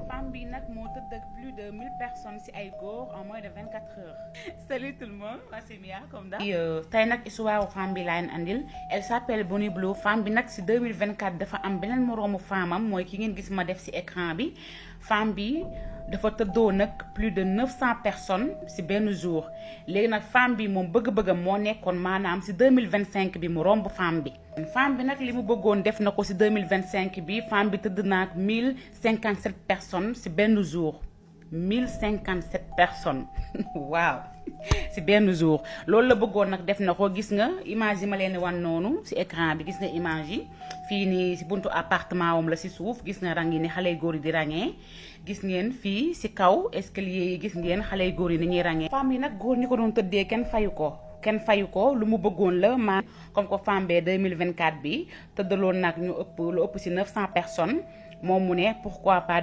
femme bi nag moo tëdd ak plus de 1000 personnes ci ay góor en moins de 24 heures. Salut tout le monde, moi c'est Mia comme d'hab. Tey nag histoire femme bi laa leen andil elle s'appelle Bonny Blue. Femme bi nag ci 2024 dafa am beneen moroomu femme am mooy ki ngeen gis ma def ci écran bi. Femme bi dafa tëddoo nag plus de 900 personnes ci benn jour léegi nag femme bi moom bëgg-bëggam moo nekkoon maanaam ci 2025 bi mu romb femme bi. Femme bi nag li mu bëggoon def na ko ci 2025 bi femme bi tëdd na ak 1057 personnes ci benn jour 1057 personnes waaw ci benn jour loolu la bëggoon nag def na ko. Gis nga image yi ma leen wan noonu ci écran bi, gis nga image yi fii nii ci buntu appartement wam la ci suuf gis nga rang yi ni xale góor yi di rangee. Gis ngeen fii ci kaw escalier yi gis ngeen xale góor yi ni ñuy rangee. Femme yi nag góor ñi ko doon tëddee kenn fayu ko lu mu bëggoon la ma comme que femme bee 2024 bi tëddaloon nag ñu ëpp lu ëpp ci 900 personnes moom mu ne pourquoi pas